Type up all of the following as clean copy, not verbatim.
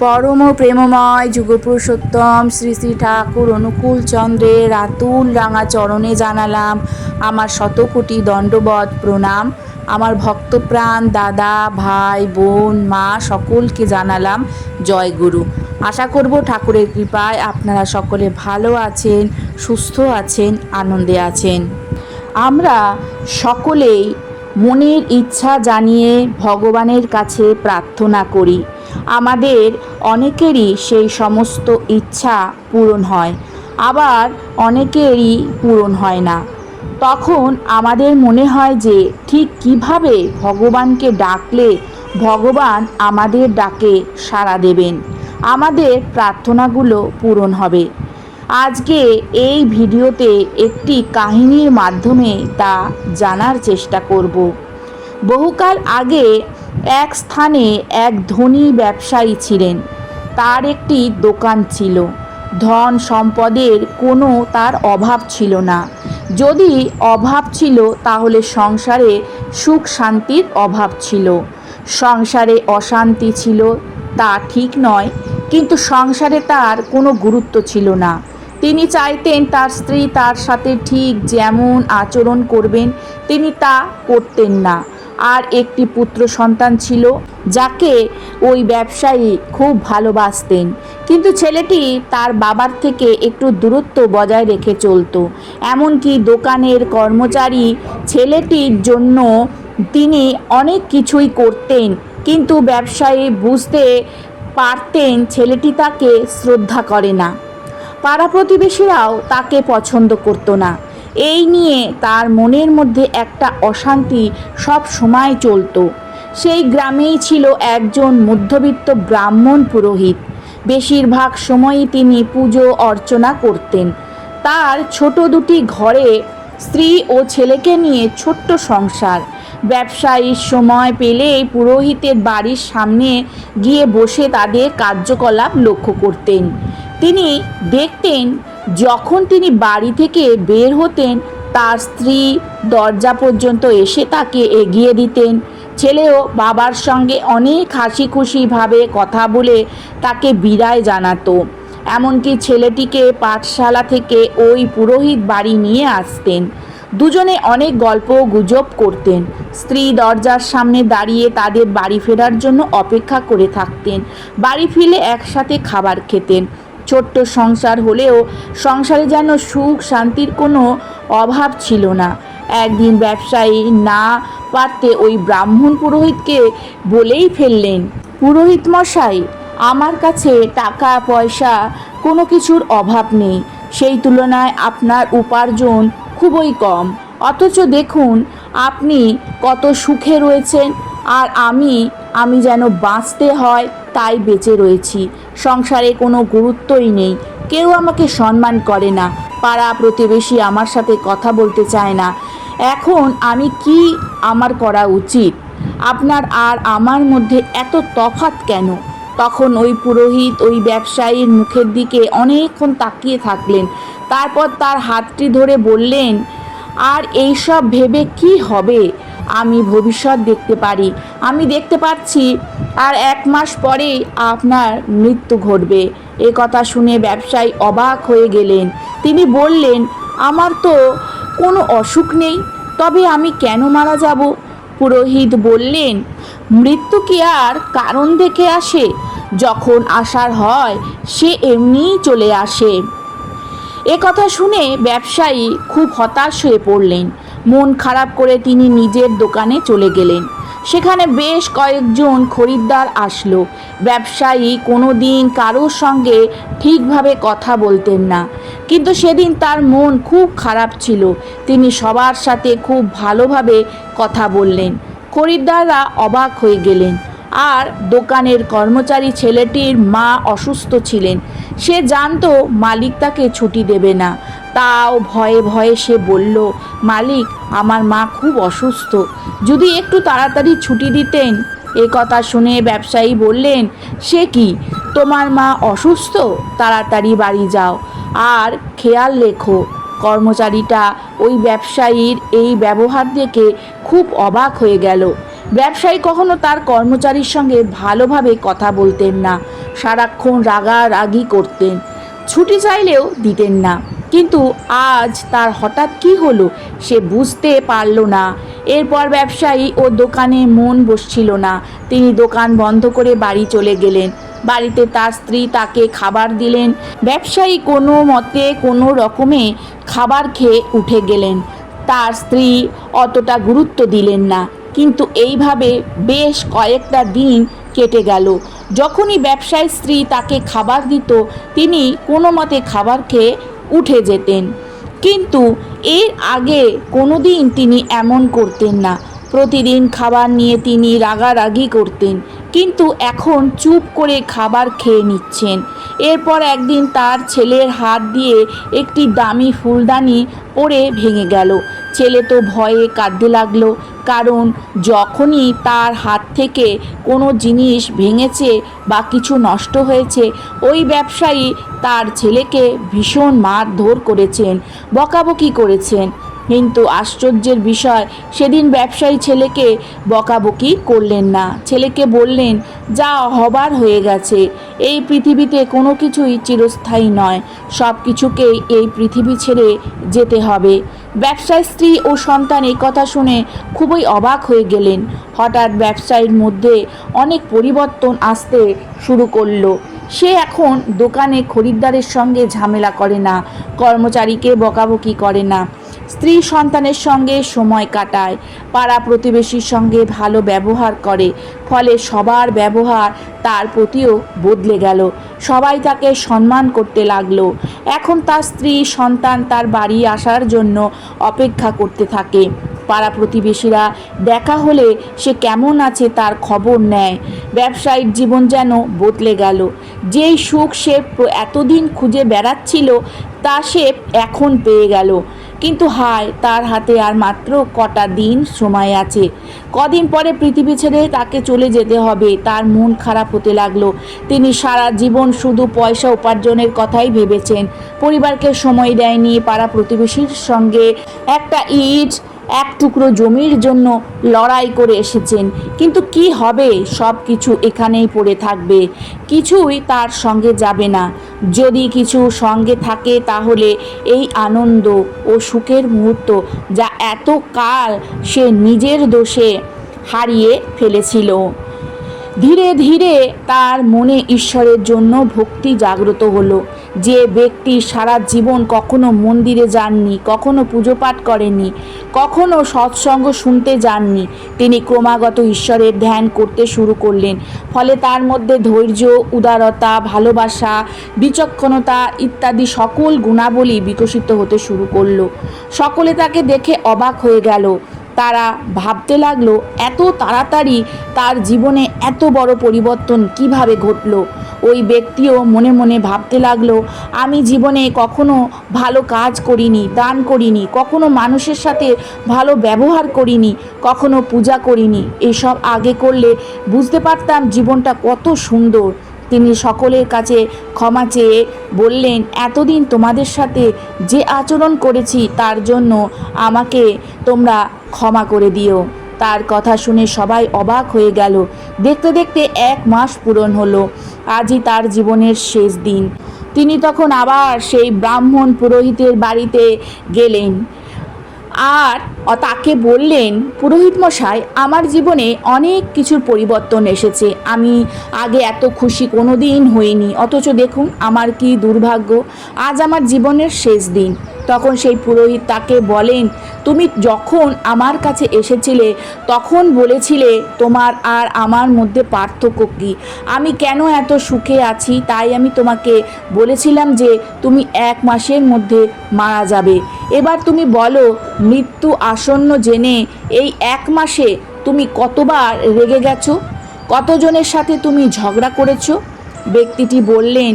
পরম প্রেমময় যুগপুরুষোত্তম শ্রী শ্রী ঠাকুর অনুকূল চন্দ্রের আতুল রাঙা চরণে জানালাম আমার শতকোটি দণ্ডবত প্রণাম। আমার ভক্তপ্রাণ দাদা ভাই বোন মা সকলকে জানালাম জয় গুরু। আশা করব ঠাকুরের কৃপায় আপনারা সকলে ভালো আছেন, সুস্থ আছেন, আনন্দে আছেন। আমরা সকলেই মনের ইচ্ছা জানিয়ে ভগবানের কাছে প্রার্থনা করি। আমাদের অনেকেরই সেই সমস্ত ইচ্ছা পূরণ হয়, আবার অনেকেরই পূরণ হয় না। তখন আমাদের মনে হয় যে ঠিক কিভাবে ভগবানকে ডাকলে ভগবান আমাদের ডাকে সাড়া দেবেন, আমাদের প্রার্থনাগুলো পূরণ হবে। আজকে এই ভিডিওতে একটি কাহিনীর মাধ্যমে তা জানার চেষ্টা করব। বহুকাল আগে এক স্থানে এক ধনী ব্যবসায়ী ছিলেন। তার একটি দোকান ছিল। ধন সম্পদের কোনো তার অভাব ছিল না। যদি অভাব ছিল তাহলে সংসারে সুখ শান্তির অভাব ছিল। সংসারে অশান্তি ছিল তা ঠিক নয়, কিন্তু সংসারে তার কোনো গুরুত্ব ছিল না। তিনি চাইতেন তার স্ত্রী তার সাথে ঠিক যেমন আচরণ করবেন, তিনি তা করতেন না। আর একটি পুত্র সন্তান ছিল যাকে ওই ব্যবসায়ী খুব ভালোবাসতেন, কিন্তু ছেলেটি তার বাবার থেকে একটু দূরত্ব বজায় রেখে চলত। এমনকি দোকানের কর্মচারী ছেলেটির জন্য তিনি অনেক কিছুই করতেন, কিন্তু ব্যবসায়ী বুঝতে পারতেন ছেলেটি তাকে শ্রদ্ধা করে না। পাড়া প্রতিবেশীরাও তাকে পছন্দ করতো না। এই নিয়ে তার মনের মধ্যে একটা অশান্তি সব সময় চলত। সেই গ্রামেই ছিল একজন মধ্যবিত্ত ব্রাহ্মণ পুরোহিত। বেশিরভাগ সময়ই তিনি পুজো অর্চনা করতেন। তার ছোট দুটি ঘরে স্ত্রী ও ছেলেকে নিয়ে ছোট্ট সংসার। ব্যবসায়ীর সময় পেলেই পুরোহিতের বাড়ির সামনে গিয়ে বসে তাদের কার্যকলাপ লক্ষ্য করতেন। তিনি দেখতেন যখন তিনি বাড়ি থেকে বের হতেন তার স্ত্রী দরজা পর্যন্ত এসে তাকে এগিয়ে দিতেন। ছেলেও বাবার সঙ্গে অনেক হাসি খুশিভাবে কথা বলে তাকে বিদায় জানাতো। এমনকি ছেলেটিকে পাঠশালা থেকে ওই পুরোহিত বাড়ি নিয়ে আসতেন। দুজনে অনেক গল্প গুজব করতেন। স্ত্রী দরজার সামনে দাঁড়িয়ে তাদের বাড়ি ফেরার জন্য অপেক্ষা করে থাকতেন। বাড়ি ফিরে একসাথে খাবার খেতেন। ছোট্ট সংসার হলেও সংসারে যেন সুখ শান্তির কোনো অভাব ছিল না। একদিন ব্যবসায়ী না পারতে ওই ব্রাহ্মণ পুরোহিতকে বলেই ফেললেন, পুরোহিত মশাই, আমার কাছে টাকা পয়সা কোনো কিছুর অভাব নেই, সেই তুলনায় আপনার উপার্জন খুবই কম, অথচ দেখুন আপনি কত সুখে রয়েছেন, আর আমি যেন বাঁচতে হয় তাই বেঁচে রয়েছি। সংসারে কোনো গুরুত্বই নেই, কেউ আমাকে সম্মান করে না, পাড়া প্রতিবেশী আমার সাথে কথা বলতে চায় না। এখন আমি কি আমার করা উচিত? আপনার আর আমার মধ্যে এত তফাৎ কেন? তখন ওই পুরোহিত ওই ব্যবসায়ীর মুখের দিকে অনেকক্ষণ তাকিয়ে থাকলেন। তারপর তার হাতটি ধরে বললেন, আর এইসব ভেবে কি হবে? আমি ভবিষ্যৎ দেখতে পারি। আমি দেখতে পাচ্ছি আর 1 মাস পরেই আপনার মৃত্যু ঘটবে। এ কথা শুনে ব্যবসায়ী অবাক হয়ে গেলেন। তিনি বললেন, আমার তো কোনো অসুখ নেই, তবে আমি কেন মারা যাব? পুরোহিত বললেন, মৃত্যু কি আর কারণ দেখে আসে? যখন আসার হয় সে এমনিই চলে আসে। এ কথা শুনে ব্যবসায়ী খুব হতাশ হয়ে পড়লেন। মন খারাপ করে তিনি নিজের দোকানে চলে গেলেন। সেখানে বেশ কয়েকজন খরিদ্দার আসলো। ব্যবসায়ী কোনো দিন কারোর সঙ্গে ঠিকভাবে কথা বলতেন না, কিন্তু সেদিন তার মন খুব খারাপ ছিল। তিনি সবার সাথে খুব ভালোভাবে কথা বললেন। খরিদ্দাররা অবাক হয়ে গেলেন। আর দোকানের কর্মচারী ছেলেটির মা অসুস্থ ছিলেন। সে জানতো মালিক তাকে ছুটি দেবে না, তাও ভয়ে ভয়ে সে বলল, মালিক, আমার মা খুব অসুস্থ, যদি একটু তাড়াতাড়ি ছুটি দিতেন। এ কথা শুনে ব্যবসায়ী বললেন, সে কি, তোমার মা অসুস্থ? তাড়াতাড়ি বাড়ি যাও আর খেয়াল রেখো। কর্মচারীটা ওই ব্যবসায়ীর এই ব্যবহার দেখে খুব অবাক হয়ে গেল। ব্যবসায়ী কখনো তার কর্মচারীর সঙ্গে ভালোভাবে কথা বলতেন না, সারাক্ষণ রাগারাগি করতেন, ছুটি চাইলেও দিতেন না। কিন্তু আজ তার হঠাৎ কী হলো সে বুঝতে পারল না। এরপর ব্যবসায়ী ও দোকানে মন বসছিল না। তিনি দোকান বন্ধ করে বাড়ি চলে গেলেন। বাড়িতে তার স্ত্রী তাকে খাবার দিলেন। ব্যবসায়ী কোনো মতে কোনো রকমে খাবার খেয়ে উঠে গেলেন। তার স্ত্রী অতটা গুরুত্ব দিলেন না। কিন্তু এইভাবে বেশ কয়েকটা দিন কেটে গেল। যখনই ব্যবসায়ীর স্ত্রী তাকে খাবার দিত তিনি কোনো মতে খাবার খেয়ে উঠে যেতেন। কিন্তু এর আগে কোনো দিন তিনি এমন করতেন না। প্রতিদিন খাবার নিয়ে তিনি রাগারাগি করতেন, কিন্তু এখন চুপ করে খাবার খেয়ে নিচ্ছেন। এরপর একদিন তার ছেলের হাত দিয়ে একটি দামি ফুলদানি পড়ে ভেঙে গেল। ছেলে তো ভয়ে কাঁদতে লাগলো, কারণ যখনই তার হাত থেকে কোনো জিনিস ভেঙেছে বা কিছু নষ্ট হয়েছে ওই ব্যবসায়ী তার ছেলেকে ভীষণ মারধর করেছেন, বকাবকি করেছেন। কিন্তু আশ্চর্যের বিষয়, সেদিন ব্যবসায়ী ছেলেকে বকাবকি করলেন না। ছেলেকে বললেন, যা হবার হয়ে গেছে, এই পৃথিবীতে কোনো কিছুই চিরস্থায়ী নয়, সব কিছুকেই এই পৃথিবী ছেড়ে যেতে হবে। ব্যবসায়ী স্ত্রী ও সন্তান এই কথা শুনে খুবই অবাক হয়ে গেলেন। হঠাৎ ব্যবসায়ীর মধ্যে অনেক পরিবর্তন আসতে শুরু করলো। সে এখন দোকানে খরিদ্দারের সঙ্গে ঝামেলা করে না, কর্মচারীকে বকাবকি করে না, স্ত্রী সন্তানের সঙ্গে সময় কাটায়, পাড়া প্রতিবেশীর সঙ্গে ভালো ব্যবহার করে। ফলে সবার ব্যবহার তার প্রতিও বদলে গেল। সবাই তাকে সম্মান করতে লাগলো। এখন তার স্ত্রী সন্তান তার বাড়ি আসার জন্য অপেক্ষা করতে থাকে। পাড়া প্রতিবেশীরা দেখা হলে সে কেমন আছে তার খবর নেয়। ব্যবসায়ীর জীবন যেন বদলে গেল। যেই সুখ সে এতদিন খুঁজে বেড়াচ্ছিল তা সে এখন পেয়ে গেল। কিন্তু হায়, তার হাতে আর মাত্র কটা দিন সময় আছে। কদিন পরে পৃথিবী ছেড়ে তাকে চলে যেতে হবে। তার মন খারাপ হতে লাগলো। তিনি সারা জীবন শুধু পয়সা উপার্জনের কথাই ভেবেছেন, পরিবারকে সময় দেয়নি। পাড়া প্রতিবেশীর সঙ্গে একটা ইট এক টুকরো জমির জন্য লড়াই করে এসেছেন। কিন্তু কি হবে, সব কিছু এখানেই পড়ে থাকবে, কিছুই তার সঙ্গে যাবে না। যদি কিছু সঙ্গে থাকে তাহলে এই আনন্দ ও সুখের মুহূর্ত, যা এত কাল সে নিজের দোষে হারিয়ে ফেলেছিল। ধীরে ধীরে তার মনে ঈশ্বরের জন্য ভক্তি জাগ্রত হলো। যে ব্যক্তি সারা জীবন কখনো মন্দিরে যাননি, কখনো পুজো পাঠ করেননি, কখনো সৎসঙ্গ শুনতে যাননি, তিনি ক্রমাগত ঈশ্বরের ধ্যান করতে শুরু করলেন। ফলে তার মধ্যে ধৈর্য, উদারতা, ভালোবাসা, বিচক্ষণতা ইত্যাদি সকল গুণাবলী বিকশিত হতে শুরু করলো। সকলে তাকে দেখে অবাক হয়ে গেল। তারা ভাবতে লাগলো, এত তাড়াতাড়ি তার জীবনে এত বড় পরিবর্তন কিভাবে ঘটলো। ওই ব্যক্তিও মনে মনে ভাবতে লাগলো, আমি জীবনে কখনো ভালো কাজ করিনি, দান করিনি, কখনো মানুষের সাথে ভালো ব্যবহার করিনি, কখনো পূজা করিনি। এসব আগে করলে বুঝতে পারতাম জীবনটা কত সুন্দর। তিনি সকলের কাছে ক্ষমা চেয়ে বললেন, এতদিন তোমাদের সাথে যে আচরণ করেছি তার জন্য আমাকে তোমরা ক্ষমা করে দিও। তার কথা শুনে সবাই অবাক হয়ে গেল। দেখতে দেখতে 1 মাস পূরণ হলো। আজই তার জীবনের শেষ দিন। তিনি তখন আবার সেই ব্রাহ্মণ পুরোহিতের বাড়িতে গেলেন আর তাকে বললেন, পুরোহিত মশাই, আমার জীবনে অনেক কিছুর পরিবর্তন এসেছে। আমি আগে এত খুশি কোনো দিন হইনি, অথচ দেখুন আমার কি দুর্ভাগ্য, আজ আমার জীবনের শেষ দিন। তখন সেই পুরোহিত তাকে বলেন, তুমি যখন আমার কাছে এসেছিলে তখন বলেছিলে তোমার আর আমার মধ্যে পার্থক্য কী, আমি কেন এত সুখে আছি। তাই আমি তোমাকে বলেছিলাম যে তুমি 1 মাসের মধ্যে মারা যাবে। এবার তুমি বলো, মৃত্যু আসন্ন জেনে এই 1 মাসে তুমি কতবার রেগে গেছো, কতজনের সাথে তুমি ঝগড়া করেছো? ব্যক্তিটি বললেন,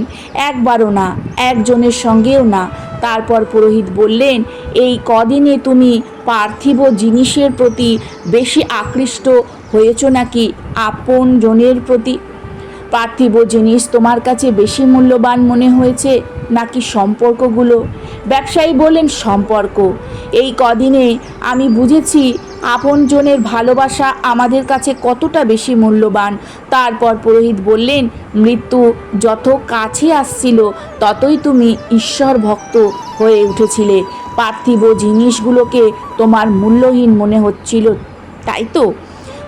একবারও না, একজনের সঙ্গেও না। তারপর পুরোহিত বললেন, এই কদিনে তুমি পার্থিব জিনিসের প্রতি বেশি আকৃষ্ট হয়েছ নাকি আপন জনের প্রতি? পার্থিব জিনিস তোমার কাছে বেশি মূল্যবান মনে হয়েছে নাকি সম্পর্কগুলো? ব্যবসায়ী বললেন, সম্পর্ক। এই কদিনে আমি বুঝেছি আপনজনের ভালোবাসা আমাদের কাছে কতটা বেশি মূল্যবান। তারপর পুরোহিত বললেন, মৃত্যু যত কাছে আসছিল ততই তুমি ঈশ্বর ভক্ত হয়ে উঠেছিলে। পার্থিব জিনিসগুলোকে তোমার মূল্যহীন মনে হচ্ছিল, তাই তো?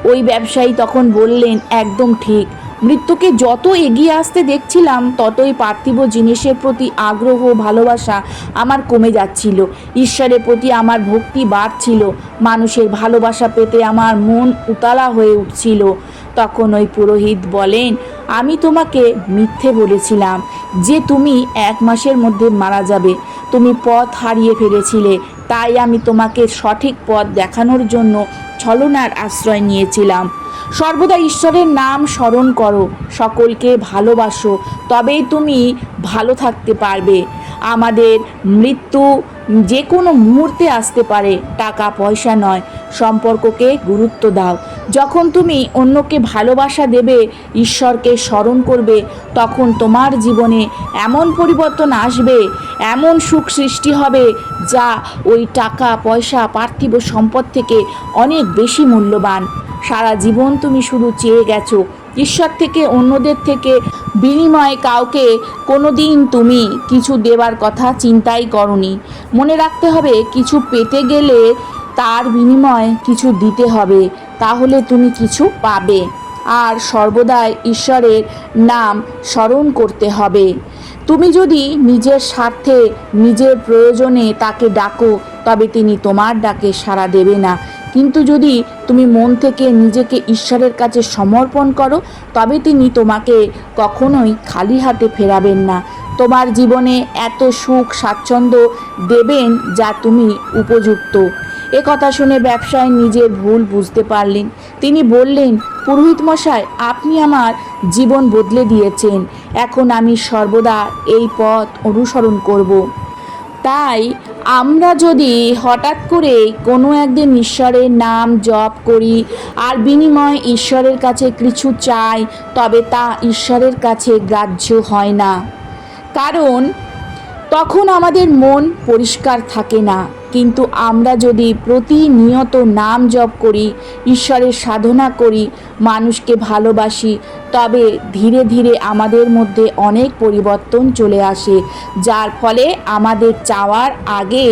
ওই ব্যবসায়ী তখন বললেন, একদম ঠিক। মৃত্যুকে যত এগিয়ে আসতে দেখছিলাম ততই পার্থিব জিনিসের প্রতি আগ্রহ ভালোবাসা আমার কমে যাচ্ছিল। ঈশ্বরের প্রতি আমার ভক্তি বাড়ছিল। মানুষের ভালোবাসা পেতে আমার মন উতলা হয়ে উঠছিল। তখন ওই পুরোহিত বলেন, আমি তোমাকে মিথ্যে বলেছিলাম যে তুমি 1 মাসের মধ্যে মারা যাবে। তুমি পথ হারিয়ে ফেলেছিলে, তাই আমি তোমাকে সঠিক পথ দেখানোর জন্য ছলনার আশ্রয় নিয়েছিলাম। সর্বদা ঈশ্বরের নাম স্মরণ করো, সকলকে ভালোবাসো, তবেই তুমি ভালো থাকতে পারবে। আমাদের মৃত্যু যে কোনো মুহূর্তে আসতে পারে, টাকা পয়সা নয়, সম্পর্ককে গুরুত্ব দাও। যখন তুমি অন্যকে ভালোবাসা দেবে, ঈশ্বরকে স্মরণ করবে, তখন তোমার জীবনে এমন পরিবর্তন আসবে, এমন সুখ সৃষ্টি হবে যা ওই টাকা পয়সা পার্থিব সম্পদ থেকে অনেক বেশি মূল্যবান। সারা জীবন তুমি শুধু চেয়ে গেছো ঈশ্বর থেকে, অন্যদের থেকে বিনিময়ে কাউকে কোনো দিন তুমি কিছু দেওয়ার কথা চিন্তাই করনি। মনে রাখতে হবে, কিছু পেতে গেলে তার বিনিময়ে কিছু দিতে হবে, তাহলে তুমি কিছু পাবে। আর সর্বদাই ঈশ্বরের নাম স্মরণ করতে হবে। তুমি যদি নিজের স্বার্থে, নিজের প্রয়োজনে তাকে ডাকো, তবে তিনি তোমার ডাকে সাড়া দেবে না। কিন্তু যদি তুমি মন থেকে নিজেকে ঈশ্বরের কাছে সমর্পণ করো, তবে তিনি তোমাকে কখনোই খালি হাতে ফেরাবেন না। তোমার জীবনে এত সুখ স্বাচ্ছন্দ্য দেবেন যা তুমি উপযুক্ত। এ কথা শুনে ব্যবসায়ী নিজের ভুল বুঝতে পারলেন। তিনি বললেন, পুরোহিত মশাই, আপনি আমার জীবন বদলে দিয়েছেন। এখন আমি সর্বদা এই পথ অনুসরণ করব। তাই আমরা যদি হঠাৎ করে কোনো একদিন ঈশ্বরের নাম জপ করি আর বিনিময়ে ঈশ্বরের কাছে কিছু চাই, তবে তা ঈশ্বরের কাছে গ্রাহ্য হয় না। কারণ তখন আমাদের মন পরিষ্কার থাকে না। কিন্তু আমরা যদি প্রতিনিয়ত নাম জপ করি, ঈশ্বরের সাধনা করি, মানুষকে ভালোবাসি, তবে ধীরে ধীরে আমাদের মধ্যে অনেক পরিবর্তন চলে আসে, যার ফলে আমাদের চাওয়ার আগে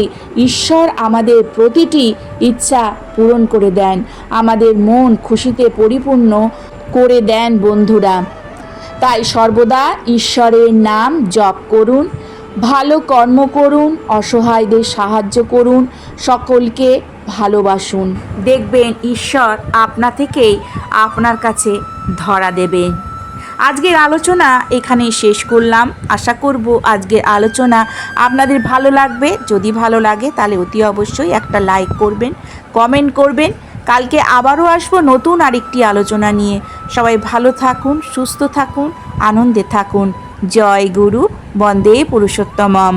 ঈশ্বর আমাদের প্রতিটি ইচ্ছা পূরণ করে দেন, আমাদের মন খুশিতে পরিপূর্ণ করে দেন। বন্ধুরা, তাই সর্বদা ঈশ্বরের নাম জপ করুন, ভালো কর্ম করুন, অসহায়দের সাহায্য করুন, সকলকে ভালোবাসুন। দেখবেন ঈশ্বর আপনা থেকেই আপনার কাছে ধরা দেবেন। আজকের আলোচনা এখানেই শেষ করলাম। আশা করব আজকের আলোচনা আপনাদের ভালো লাগবে। যদি ভালো লাগে তাহলে অতি অবশ্যই একটা লাইক করবেন, কমেন্ট করবেন। কালকে আবারও আসবো নতুন আরেকটি আলোচনা নিয়ে। সবাই ভালো থাকুন, সুস্থ থাকুন, আনন্দে থাকুন। জয় গুরু, বন্দে পুরুষোত্তমম।